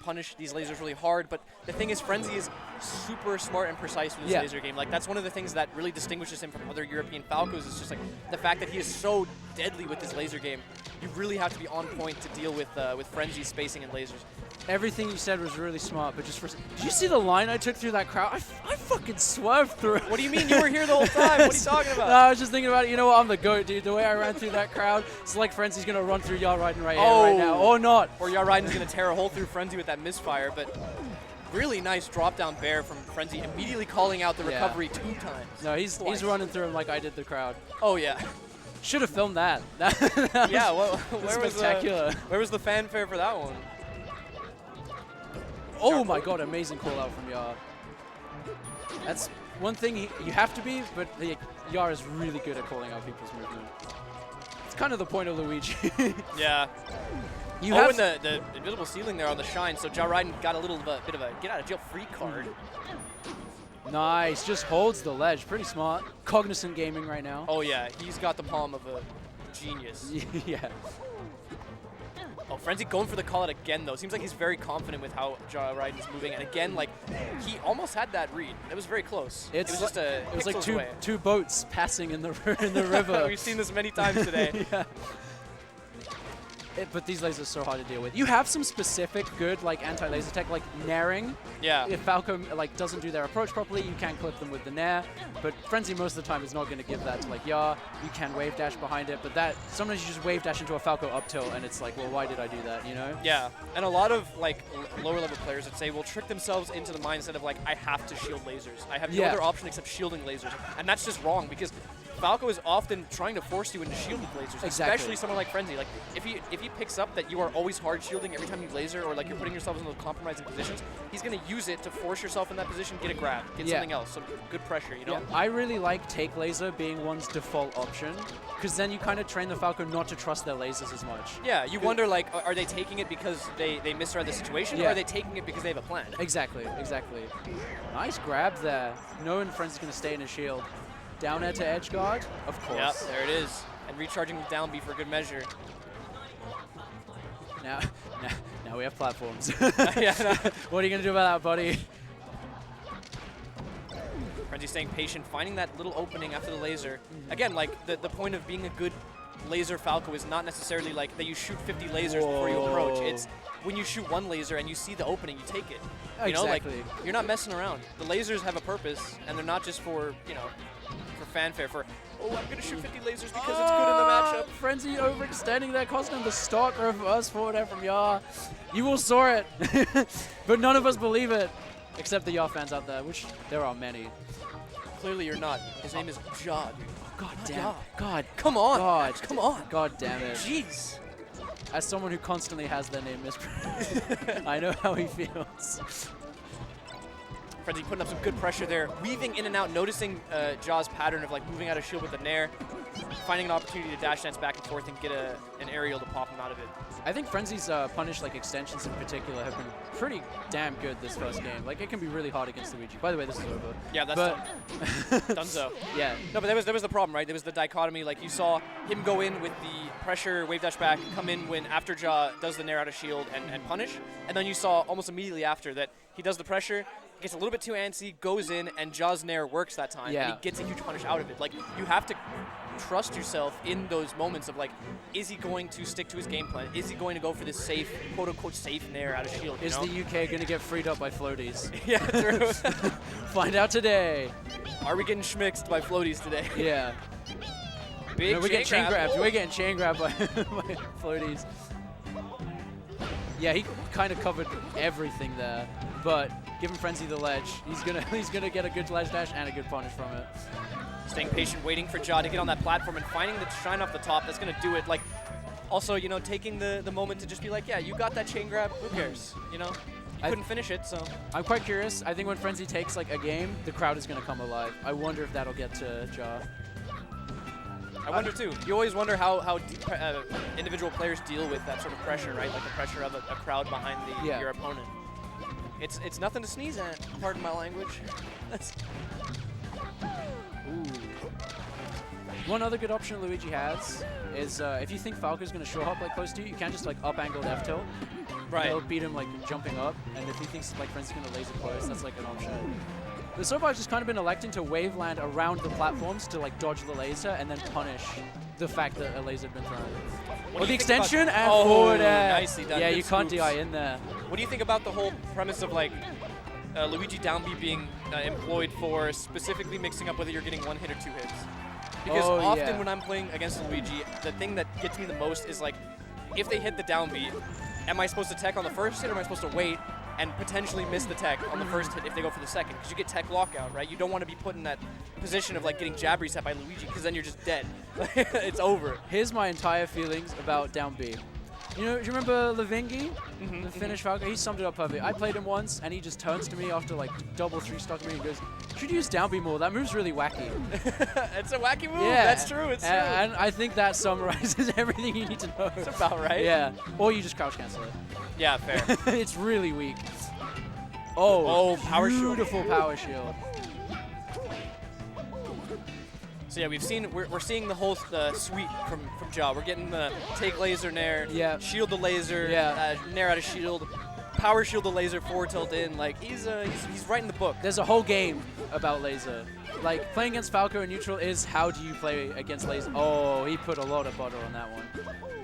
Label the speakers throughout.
Speaker 1: punish these lasers really hard, but the thing is Frenzy is super smart and precise with his laser game. Like, that's one of the things that really distinguishes him from other European Falcos is just like the fact that he is so deadly with his laser game. You really have to be on point to deal with Frenzy's spacing and lasers.
Speaker 2: Everything you said was really smart, but just for... Did you see the line I took through that crowd? I fucking swerved through it.
Speaker 1: What do you mean? You were here the whole time. What are you talking about?
Speaker 2: No, I was just thinking about it. You know what? I'm the GOAT, dude. The way I ran through that crowd, it's like Frenzy's going to run through Ridin right here right now. Or not.
Speaker 1: Or Ridin's going to tear a hole through Frenzy with that misfire, but really nice drop-down bear from Frenzy, immediately calling out the recovery 2 times.
Speaker 2: No, he's running through him like I did the crowd.
Speaker 1: Oh, yeah.
Speaker 2: Should have filmed that.
Speaker 1: Yeah, well,
Speaker 2: spectacular.
Speaker 1: Where was the fanfare for that one?
Speaker 2: Oh my god, amazing call out from Yar. That's one thing you have to be, but Yar is really good at calling out people's movement. It's kind of the point of Luigi.
Speaker 1: Yeah. And the invisible ceiling there on the shine, so Ridin got a little bit of a get-out-of-jail-free card.
Speaker 2: Nice, just holds the ledge. Pretty smart. Cognizant gaming right now.
Speaker 1: Oh yeah, he's got the palm of a genius.
Speaker 2: Yeah.
Speaker 1: Oh, Frenzy going for the call-out again, though. Seems like he's very confident with how Ridin's moving. And again, like, he almost had that read. It was very close. It was just a
Speaker 2: It was like
Speaker 1: away.
Speaker 2: two boats passing in the river.
Speaker 1: We've seen this many times today.
Speaker 2: Yeah. But these lasers are so hard to deal with. You have some specific good like anti-laser tech, like naring.
Speaker 1: Yeah.
Speaker 2: If Falco like doesn't do their approach properly, you can clip them with the nair. But Frenzy most of the time is not going to give that to like Yar. You can wave dash behind it, but that sometimes you just wave dash into a Falco up tilt, and it's like, well, why did I do that? You know?
Speaker 1: Yeah. And a lot of like lower level players would say will trick themselves into the mindset of like, I have to shield lasers. I have no other option except shielding lasers, and that's just wrong because Falco is often trying to force you into shielding lasers, especially someone like Frenzy. Like, if he picks up that you are always hard shielding every time you laser, or like you're putting yourself in those compromising positions, he's going to use it to force yourself in that position, get a grab, get something else, some good pressure, you know?
Speaker 2: Yeah. I really like take laser being one's default option, because then you kind of train the Falco not to trust their lasers as much.
Speaker 1: Yeah, you wonder, like, are they taking it because they misread the situation, or are they taking it because they have a plan?
Speaker 2: Exactly, exactly. Nice grab there. Knowing Frenzy's going to stay in his shield. Down air to edge guard, of course.
Speaker 1: Yep, there it is. And recharging with down B for good measure.
Speaker 2: Now we have platforms.
Speaker 1: What are you
Speaker 2: going to do about that, buddy?
Speaker 1: Frenzy staying patient, finding that little opening after the laser. Again, like, the point of being a good laser Falco is not necessarily like that you shoot 50 lasers before you approach. It's when you shoot one laser and you see the opening, you take it. You know, like, you're not messing around. The lasers have a purpose, and they're not just for, you know, for fanfare, for, oh, I'm going to shoot 50 lasers because it's good in the matchup.
Speaker 2: Frenzy overextending that, costing him the stock reverse forward air from Yar. You all saw it, but none of us believe it, except the Yar fans out there, which there are many.
Speaker 1: Clearly you're not. His name is Ja, dude.
Speaker 2: God damn it. God.
Speaker 1: Come on.
Speaker 2: God.
Speaker 1: Come on.
Speaker 2: God damn it.
Speaker 1: Jeez.
Speaker 2: As someone who constantly has their name mispronounced, I know how he feels.
Speaker 1: Frenzy putting up some good pressure there, weaving in and out, noticing Ja's pattern of like moving out of shield with the nair, finding an opportunity to dash dance back and forth and get an aerial to pop him out of it.
Speaker 2: I think Frenzy's punish like extensions in particular have been pretty damn good this first game. Like, it can be really hard against Luigi. By the way, this is over.
Speaker 1: Yeah, that's Dunzo.
Speaker 2: Yeah.
Speaker 1: No, but there was the problem, right? There was the dichotomy. Like, you saw him go in with the pressure, wave dash back, come in when after Ja does the nair out of shield and punish, and then you saw almost immediately after that he does the pressure, gets a little bit too antsy, goes in, and Ja's nair works that time, and he gets a huge punish out of it. Like, you have to trust yourself in those moments of like, is he going to stick to his game plan? Is he going to go for this safe, quote-unquote safe nair out of shield?
Speaker 2: Is the UK going to get freed up by floaties?
Speaker 1: Yeah, true.
Speaker 2: Find out today.
Speaker 1: Are we getting schmixed by floaties today?
Speaker 2: Yeah.
Speaker 1: Big
Speaker 2: we're getting chain grabbed. We're getting chain grabbed by floaties. Yeah, he kind of covered everything there, but giving Frenzy the ledge, he's gonna get a good ledge dash and a good punish from it.
Speaker 1: Staying patient, waiting for Ja to get on that platform and finding the shine off the top. That's gonna do it. Like, also, you know, taking the moment to just be like, yeah, you got that chain grab. Who cares? You know, you couldn't finish it, so.
Speaker 2: I'm quite curious. I think when Frenzy takes like a game, the crowd is gonna come alive. I wonder if that'll get to Ja.
Speaker 1: I wonder too. You always wonder how individual players deal with that sort of pressure, right? Like the pressure of a crowd behind your opponent. It's nothing to sneeze at. Pardon my language.
Speaker 2: Ooh. One other good option Luigi has is if you think Falco's going to short hop like close to you, you can just like up angled F tilt.
Speaker 1: Right.
Speaker 2: He'll beat him like jumping up, and if he thinks like Frenzy's gonna laser close, that's like an option. But so far, I've just kind of been electing to wave land around the platforms to like dodge the laser and then punish the fact that a laser had been thrown. Or the extension and forward air.
Speaker 1: Nicely done.
Speaker 2: Yeah,
Speaker 1: Good
Speaker 2: you can't
Speaker 1: scoops.
Speaker 2: DI in there.
Speaker 1: What do you think about the whole premise of like Luigi down B being employed for specifically mixing up whether you're getting 1 hit or 2 hits? Because often when I'm playing against Luigi, the thing that gets me the most is like, if they hit the down B, am I supposed to tech on the first hit or am I supposed to wait and potentially miss the tech on the first hit if they go for the second? Because you get tech lockout, right? You don't want to be put in that position of like getting jab reset by Luigi because then you're just dead. It's over.
Speaker 2: Here's my entire feelings about down B. You know, do you remember Levingi, the Finnish Falco? He summed it up perfectly. I played him once, and he just turns to me after like double 3-stock me and goes, "You should use down B more. That move's really wacky."
Speaker 1: It's a wacky move.
Speaker 2: Yeah,
Speaker 1: That's true. It's true.
Speaker 2: And I think that summarizes everything you need to know.
Speaker 1: It's about right.
Speaker 2: Yeah, or you just crouch cancel it.
Speaker 1: Yeah, fair.
Speaker 2: It's really weak. Oh,
Speaker 1: power shield.
Speaker 2: Beautiful power shield.
Speaker 1: So yeah, we're seeing the whole suite from Ja. We're getting the take laser nair, shield the laser, nair out of shield, power shield the laser forward tilt in. Like he's writing the book.
Speaker 2: There's a whole game about laser. Like playing against Falco in neutral is how do you play against laser? Oh, he put a lot of butter on that one.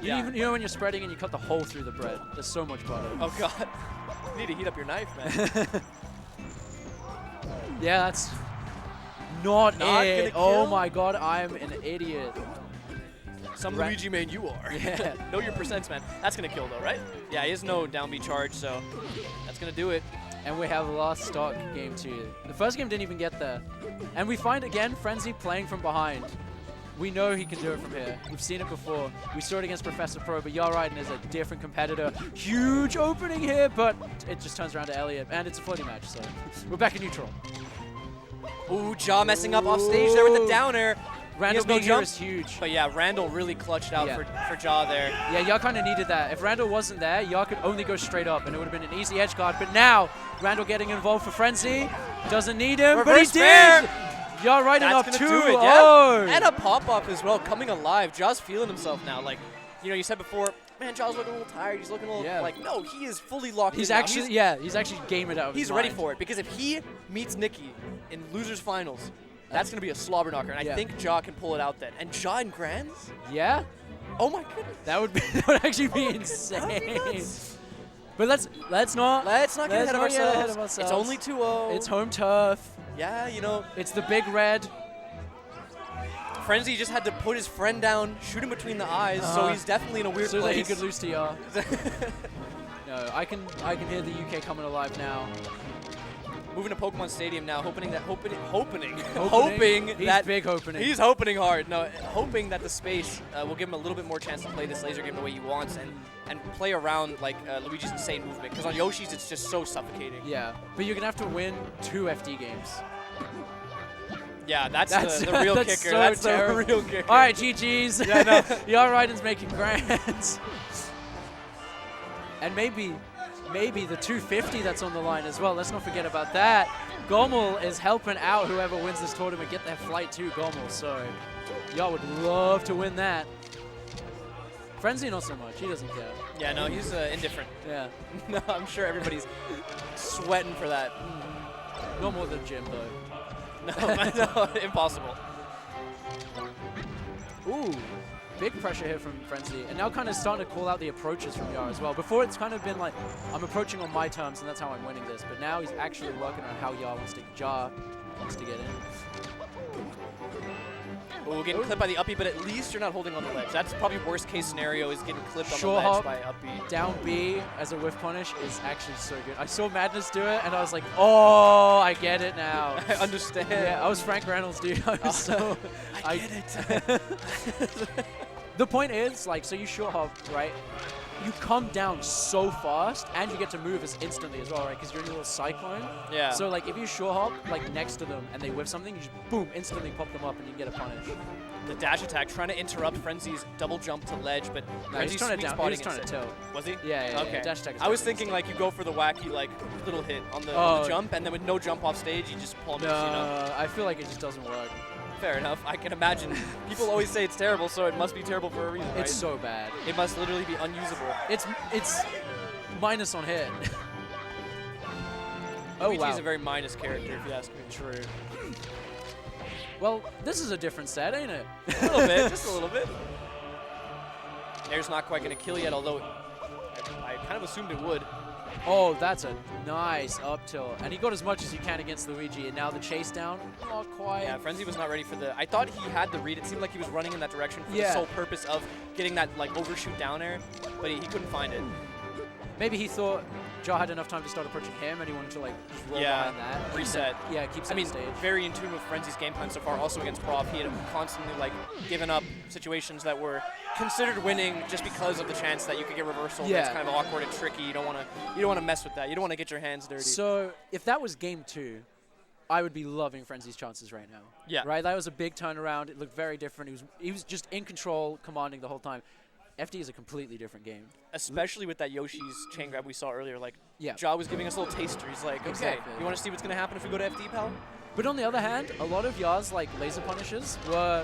Speaker 2: You know when you're spreading and you cut the hole through the bread. There's so much butter.
Speaker 1: Oh god, you need to heat up your knife, man.
Speaker 2: Yeah, that's not it.
Speaker 1: Oh
Speaker 2: my god, I'm an idiot.
Speaker 1: Some Luigi main you are.
Speaker 2: Yeah.
Speaker 1: Know your percents, man. That's gonna kill though, right? Yeah, he has no down B charge, so that's gonna do it.
Speaker 2: And we have last stock game 2. The first game didn't even get there. And we find again Frenzy playing from behind. We know he can do it from here. We've seen it before. We saw it against Professor Pro, but Ridin is a different competitor. Huge opening here, but it just turns around to Elliot, and it's a floating match, so we're back in neutral.
Speaker 1: Ooh, Ja messing up off stage there with the down air.
Speaker 2: Randall being here is huge.
Speaker 1: But yeah, Randall really clutched out for Ja there.
Speaker 2: Yeah, Ya kind of needed that. If Randall wasn't there, Ya could only go straight up, and it would have been an easy edge guard. But now, Randall getting involved for Frenzy. Doesn't need him, but he did! Ja Ridin up 2.
Speaker 1: Oh! And a pop-up as well, coming alive. Ja's feeling himself now. Like, you know, you said before, man, Ja's looking a little tired. He's looking a little like, no, he is fully locked in.
Speaker 2: He's actually game it out of his
Speaker 1: He's ready for it, because if he meets Nikki in losers finals, that's going to be a slobber knocker, and I think Ja can pull it out then. And Ja in Grands?
Speaker 2: Yeah?
Speaker 1: Oh my goodness.
Speaker 2: That would actually be insane. But let's not get ahead of ourselves.
Speaker 1: It's only 2-0.
Speaker 2: It's home turf.
Speaker 1: Yeah, you know.
Speaker 2: It's the big red.
Speaker 1: Frenzy just had to put his friend down, shoot him between the eyes, so he's definitely in a weird place.
Speaker 2: So that he could lose to Ya. No, I can hear the UK coming alive now.
Speaker 1: Moving to Pokemon Stadium now, hoping that he's hoping hard. No, hoping that the space will give him a little bit more chance to play this laser game the way he wants and play around like Luigi's insane movement. Because on Yoshi's it's just so suffocating.
Speaker 2: Yeah, but you're gonna have to win 2 FD games.
Speaker 1: Yeah, that's the real kicker.
Speaker 2: So
Speaker 1: that's
Speaker 2: terrible.
Speaker 1: the real kicker.
Speaker 2: All right, GG's. Yeah, no. Ridin's making grands. And maybe the 250 that's on the line as well. Let's not forget about that. Gommel is helping out whoever wins this tournament get their flight to Gommel. So y'all would love to win that. Frenzy, not so much. He doesn't care.
Speaker 1: Yeah, no, he's indifferent.
Speaker 2: Yeah.
Speaker 1: No, I'm sure everybody's sweating for that.
Speaker 2: Not more than Jim, though.
Speaker 1: No, impossible.
Speaker 2: Ooh. Big pressure here from Frenzy, and now kind of starting to call out the approaches from Ya as well. Before it's kind of been like, I'm approaching on my terms and that's how I'm winning this, but now he's actually working on how Ja wants to get in.
Speaker 1: Ooh, getting clipped by the uppie, but at least you're not holding on the ledge. That's probably worst case scenario is getting clipped on the ledge by uppie.
Speaker 2: Down B as a whiff punish is actually so good. I saw Madness do it and I was like, oh, I get it now.
Speaker 1: I understand.
Speaker 2: Yeah, I was Frank Reynolds, dude. I was
Speaker 1: I get it.
Speaker 2: The point is, like, so you short hop, right? You come down so fast, and you get to move as instantly as well, right? Because you're in a little cyclone.
Speaker 1: Yeah.
Speaker 2: So, like, if you short hop, like, next to them, and they whiff something, you just, boom, instantly pop them up, and you get a punish.
Speaker 1: The dash attack, trying to interrupt Frenzy's double jump to ledge, but Frenzy's
Speaker 2: trying
Speaker 1: sweet
Speaker 2: to
Speaker 1: spotting
Speaker 2: trying to tilt.
Speaker 1: Was he?
Speaker 2: Yeah,
Speaker 1: okay.
Speaker 2: Dash attack is
Speaker 1: I was thinking, like, you go for the wacky, like, little hit on the jump, and then with no jump off stage, you just pull him, you know?
Speaker 2: I feel like it just doesn't work.
Speaker 1: Fair enough. I can imagine. People always say it's terrible, so it must be terrible for a reason, right?
Speaker 2: It's so bad.
Speaker 1: It must literally be unusable.
Speaker 2: It's minus on hit. Oh,
Speaker 1: Luigi's
Speaker 2: wow.
Speaker 1: a very minus character, if you ask me.
Speaker 2: True. Well, this is a different set, ain't it?
Speaker 1: A little bit, just a little bit. Nair's not quite going to kill yet, although I kind of assumed it would.
Speaker 2: Oh, that's a nice up tilt. And he got as much as he can against Luigi, and now the chase down, not quite.
Speaker 1: Yeah, Frenzy was not ready for the... I thought he had the read. It seemed like he was running in that direction for the
Speaker 2: Yeah.
Speaker 1: sole purpose of getting that like overshoot down air, but he couldn't find it.
Speaker 2: Maybe he thought Ja had enough time to start approaching him, and he wanted to like just roll
Speaker 1: Yeah,
Speaker 2: behind that.
Speaker 1: reset.
Speaker 2: Yeah, keep
Speaker 1: I
Speaker 2: setting
Speaker 1: mean,
Speaker 2: stage.
Speaker 1: very in tune with Frenzy's game plan so far. Also against Prof, he had constantly like given up situations that were considered winning just because of the chance that you could get reversal.
Speaker 2: Yeah.
Speaker 1: It's kind of awkward and tricky. You don't want to mess with that. You don't want to get your hands dirty.
Speaker 2: So if that was game 2, I would be loving Frenzy's chances right now.
Speaker 1: Yeah.
Speaker 2: Right. That was a big turnaround. It looked very different. He was just in control, commanding the whole time. FD is a completely different game.
Speaker 1: Especially with that Yoshi's chain grab we saw earlier. Like,
Speaker 2: Yeah.
Speaker 1: Ja was giving us a little taster. He's like, okay,
Speaker 2: Exactly.
Speaker 1: you want to see what's going to happen if we go to FD, pal?
Speaker 2: But on the other hand, a lot of Ya's like laser punishes were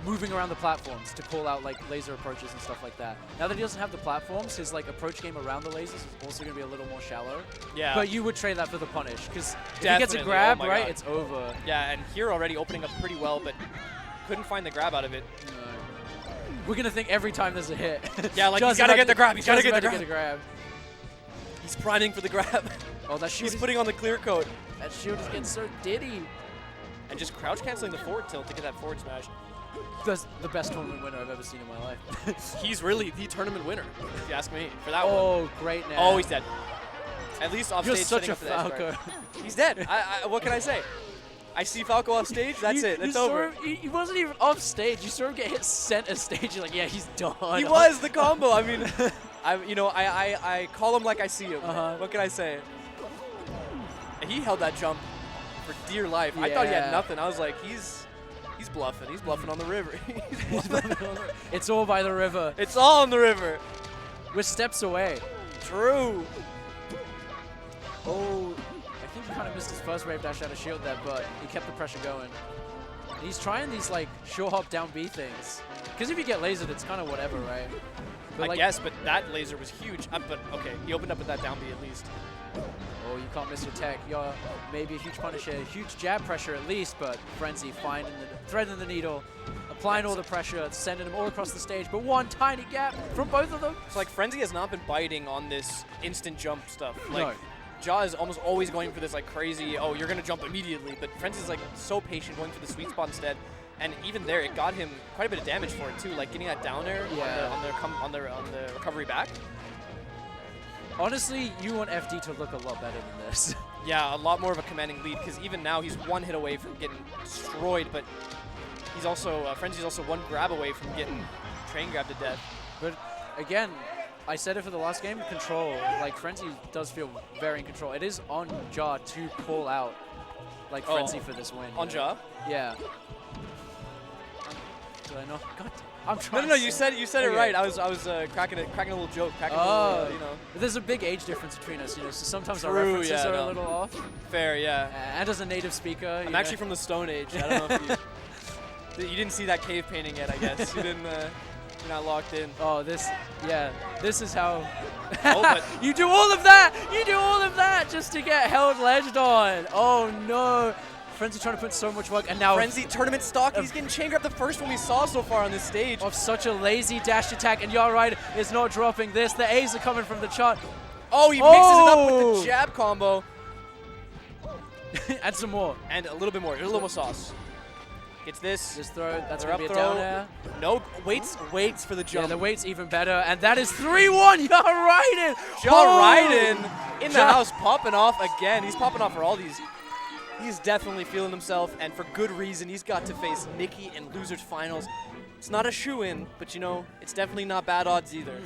Speaker 2: moving around the platforms to call out like laser approaches and stuff like that. Now that he doesn't have the platforms, his like approach game around the lasers is also going to be a little more shallow.
Speaker 1: Yeah.
Speaker 2: But you would trade that for the punish, because if he gets a
Speaker 1: Definitely.
Speaker 2: grab,
Speaker 1: Oh my
Speaker 2: right,
Speaker 1: God.
Speaker 2: it's over.
Speaker 1: Yeah, and here already opening up pretty well, but couldn't find the grab out of it.
Speaker 2: No. We're going to think every time there's a hit.
Speaker 1: Yeah, like,
Speaker 2: John's
Speaker 1: he's gotta
Speaker 2: about
Speaker 1: get the grab, he's gotta
Speaker 2: John's
Speaker 1: get the
Speaker 2: about to
Speaker 1: grab. He's priming for the grab.
Speaker 2: Oh, that shield,
Speaker 1: He's
Speaker 2: is,
Speaker 1: putting on the clear coat.
Speaker 2: that shield is getting so diddy.
Speaker 1: And just crouch canceling the forward tilt to get that forward smash.
Speaker 2: That's the best tournament winner I've ever seen in my life.
Speaker 1: He's really the tournament winner, if you ask me, for that one.
Speaker 2: Oh, great now.
Speaker 1: Oh, he's dead. At least off
Speaker 2: You're
Speaker 1: stage
Speaker 2: such
Speaker 1: setting
Speaker 2: a
Speaker 1: up for the edge guard.
Speaker 2: Falco.
Speaker 1: He's dead. What can I say? I see Falco off stage, that's it, it's over.
Speaker 2: He wasn't even off stage. You saw him get hit center stage. You're like, yeah, he's done.
Speaker 1: He was the combo. I mean, I call him like I see him. What can I say? He held that jump for dear life. I thought he had
Speaker 2: Yeah.
Speaker 1: nothing. I was like, he's bluffing. He's bluffing on the river. He's bluffing.
Speaker 2: It's all by the river.
Speaker 1: It's all on the river.
Speaker 2: We're steps away.
Speaker 1: True.
Speaker 2: Oh, I think he kind of missed his first wave dash out of shield there, but he kept the pressure going. And he's trying these like short hop down B things. Because if you get lasered, it's kind of whatever, right? But
Speaker 1: I guess, but that laser was huge. But okay, he opened up with that down B at least.
Speaker 2: Oh, you can't miss your tech. You're maybe a huge punisher, huge jab pressure at least, but Frenzy finding the thread in the needle, applying all the pressure, sending them all across the stage, but one tiny gap from both of them.
Speaker 1: It's like Frenzy has not been biting on this instant jump stuff. Like,
Speaker 2: No.
Speaker 1: Ja is almost always going for this like crazy, oh, you're gonna jump immediately, but Frenzy's like so patient, going for the sweet spot instead. And even there, it got him quite a bit of damage for it too, like getting that down air on the recovery back.
Speaker 2: Honestly, you want FD to look a lot better than this.
Speaker 1: Yeah, a lot more of a commanding lead, because even now he's one hit away from getting destroyed, but he's also, Frenzy's also one grab away from getting train grabbed to death.
Speaker 2: But again, I said it for the last game, control. Like, Frenzy does feel very in control. It is on Ja to call out, like, Frenzy for this win.
Speaker 1: On Ja?
Speaker 2: Yeah. Did I know? God, I'm trying.
Speaker 1: No, you said it
Speaker 2: Okay.
Speaker 1: right. I was cracking a little joke, cracking a
Speaker 2: Oh,
Speaker 1: little,
Speaker 2: But there's a big age difference between us, you know, so sometimes our
Speaker 1: True,
Speaker 2: references
Speaker 1: yeah,
Speaker 2: are
Speaker 1: no.
Speaker 2: a little off.
Speaker 1: Fair, yeah.
Speaker 2: And as a native speaker,
Speaker 1: I'm actually from the Stone Age. I don't know if you didn't see that cave painting yet, I guess. You didn't, you're not locked in.
Speaker 2: Oh, this is how.
Speaker 1: Oh, but
Speaker 2: You do all of that! You do all of that just to get held ledged on! Oh no! Frenzy trying to put so much work, and now
Speaker 1: Frenzy tournament stock, he's getting chain grabbed, the first one we saw so far on this stage.
Speaker 2: of such a lazy dash attack, and Yarride is not dropping this. The A's are coming from the chart.
Speaker 1: Oh, he mixes it up with
Speaker 2: Oh!
Speaker 1: the jab combo.
Speaker 2: Add some more.
Speaker 1: And a little bit more, a little more sauce. Gets this.
Speaker 2: Just throw. That's
Speaker 1: They're
Speaker 2: going to
Speaker 1: up
Speaker 2: be a down
Speaker 1: throw.
Speaker 2: air.
Speaker 1: No, waits for the
Speaker 2: Yeah,
Speaker 1: jump.
Speaker 2: the weight's even better, and that is 3-1. Yarride!
Speaker 1: Ja Ridin in the
Speaker 2: Ja-
Speaker 1: house, popping off again. He's popping off for all these. He's definitely feeling himself, and for good reason. He's got to face Nikki in losers finals. It's not a shoe-in, but you know, it's definitely not bad odds either.